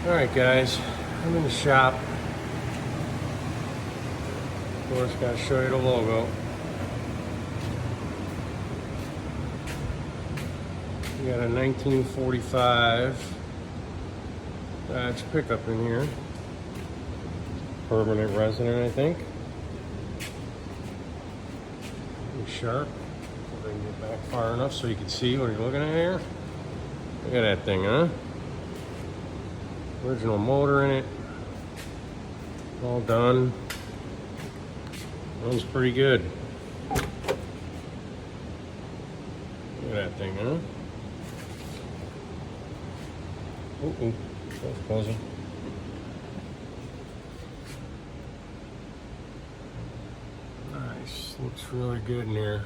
Alright guys, I'm in the shop. Of course, gotta show you the logo. We got a 1945 Dodge pickup in here. Permanent resident, I think. Pretty sharp. If I can get back far enough so you can see what you're looking at here. Look at that thing, huh? Original motor in it. All done. Runs pretty good. Look at that thing, huh? Ooh, that's closing. Nice. Looks really good in here.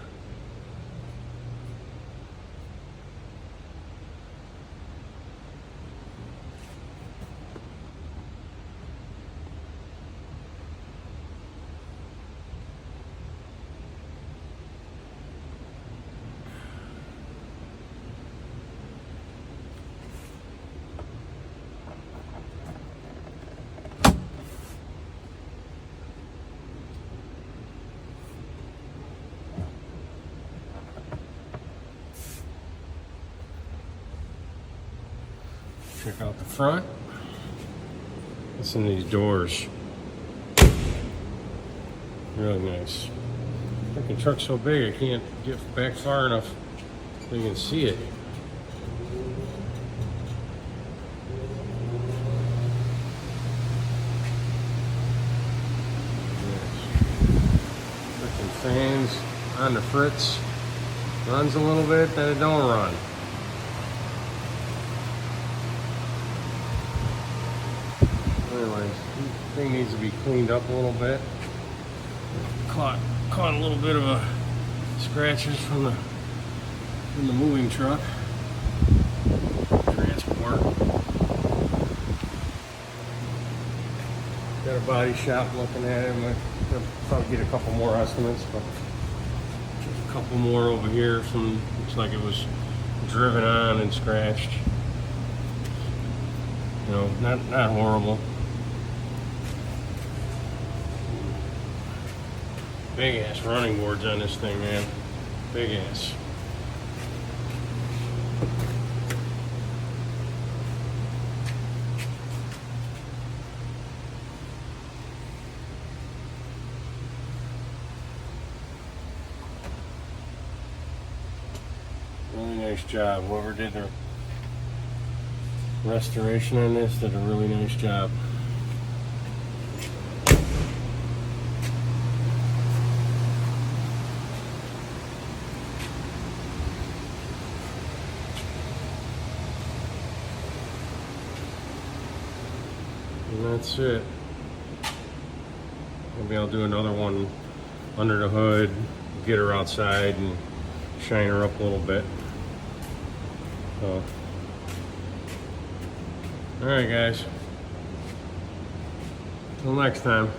Check out the front. Listen to these doors. Really nice. The truck's so big I can't get back far enough so you can see it. Freaking fans on the fritz. Runs a little bit, then it don't run. Anyways, this thing needs to be cleaned up a little bit. Caught a little bit of a scratches from the moving truck. Transport. Got a body shop looking at it. I'll probably get a couple more estimates, but just a couple more over here. Some looks like it was driven on and scratched. You know, not horrible. Big ass running boards on this thing, man. Big ass. Really nice job. Whoever did the restoration on this did a really nice job. And that's it. Maybe I'll do another one under the hood, get her outside and shine her up a little bit. So, all right, guys. Till next time.